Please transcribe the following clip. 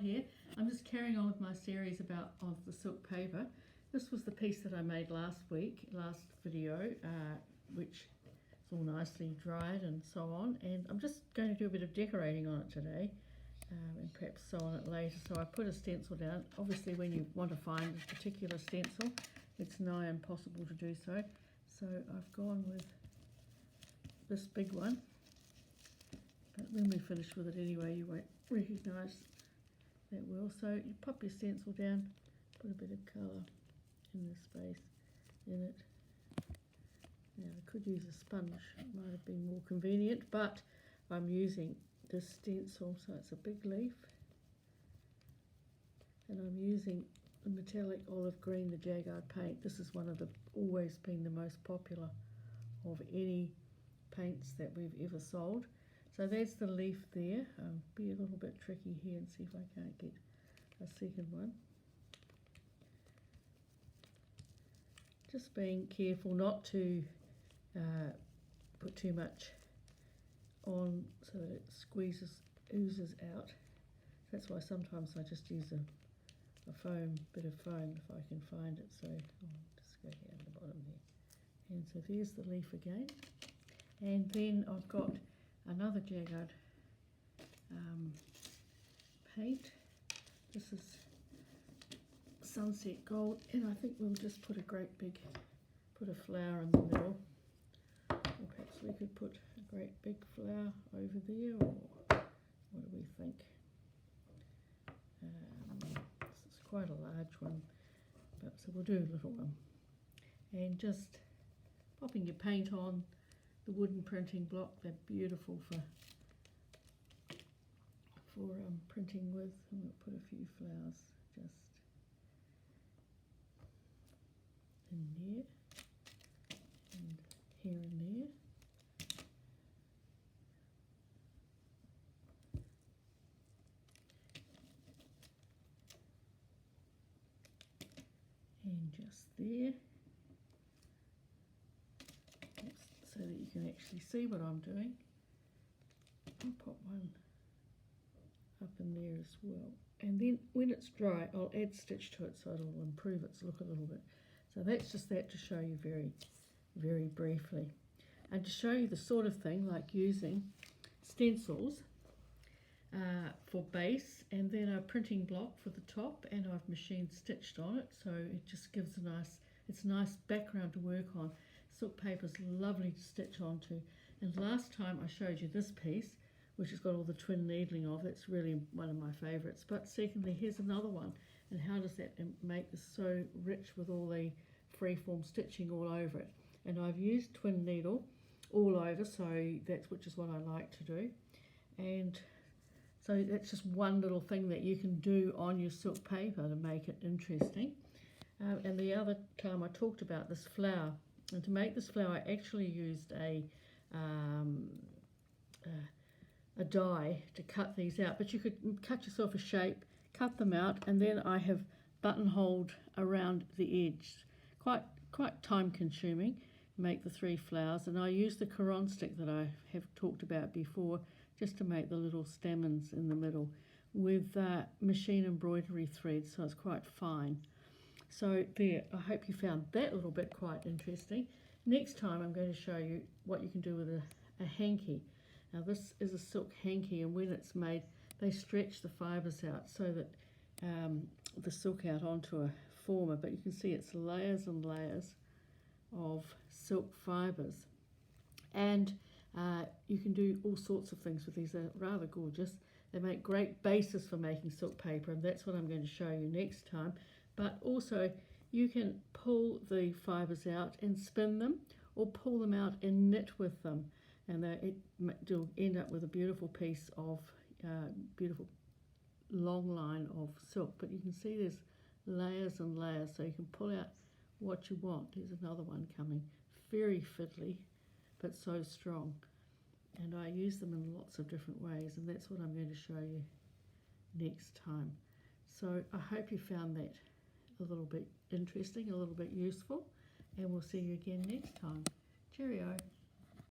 here. I'm just carrying on with my series of the silk paper. This was the piece that I made last video, which is all nicely dried and so on. And I'm just going to do a bit of decorating on it today, and perhaps sew on it later. So I put a stencil down. Obviously, when you want to find a particular stencil, it's nigh impossible to do so. So I've gone with this big one. But when we finish with it anyway, you won't recognise that well. So you pop your stencil down, put a bit of colour in the space in it. Now I could use a sponge, it might have been more convenient, but I'm using this stencil, so it's a big leaf. And I'm using the metallic olive green, the Jaggard paint. This is one of the, always been the most popular of any paints that we've ever sold. So that's the leaf there. I'll be a little bit tricky here and see if I can't get a second one. Just being careful not to put too much on so that it oozes out. That's why sometimes I just use a bit of foam if I can find it. So I'll just go here at the bottom there. And so there's the leaf again. And then I've got another Jaggard paint. This is Sunset Gold, and I think we'll just put a put a flower in the middle, or perhaps we could put a great big flower over there, or what do we think? This is quite a large one, but so we'll do a little one. And just popping your paint on the wooden printing block. They're beautiful for printing with. I'm going to put a few flowers just in there and here and there. And just there. So that you can actually see what I'm doing. I'll pop one up in there as well. And then when it's dry, I'll add stitch to it so it'll improve its look a little bit. So that's just that to show you very, very briefly. And to show you the sort of thing like using stencils for base, and then a printing block for the top, and I've machine stitched on it, so it just gives it's a nice background to work on. Silk paper is lovely to stitch onto. And last time I showed you this piece, which has got all the twin needling of it. It's really one of my favourites. But secondly, here's another one. And how does that make this so rich with all the freeform stitching all over it? And I've used twin needle all over, so which is what I like to do. And so that's just one little thing that you can do on your silk paper to make it interesting. And the other time I talked about this flower. And to make this flower, I actually used a die to cut these out. But you could cut yourself a shape, cut them out, and then I have buttonholed around the edge. Quite time-consuming. Make the 3 flowers, and I use the Caron stick that I have talked about before, just to make the little stamens in the middle with machine embroidery thread, so it's quite fine. So there, I hope you found that little bit quite interesting. Next time I'm going to show you what you can do with a hanky. Now this is a silk hanky, and when it's made, they stretch the fibres out so that the silk out onto a former, but you can see it's layers and layers of silk fibres. And you can do all sorts of things with these. They're rather gorgeous. They make great bases for making silk paper, and that's what I'm going to show you next time. But also you can pull the fibres out and spin them, or pull them out and knit with them, and you'll end up with a beautiful piece of beautiful long line of silk. But you can see there's layers and layers, so you can pull out what you want. There's another one coming, very fiddly but so strong, and I use them in lots of different ways, and that's what I'm going to show you next time. So I hope you found that a little bit interesting, a little bit useful, and we'll see you again next time. Cheerio.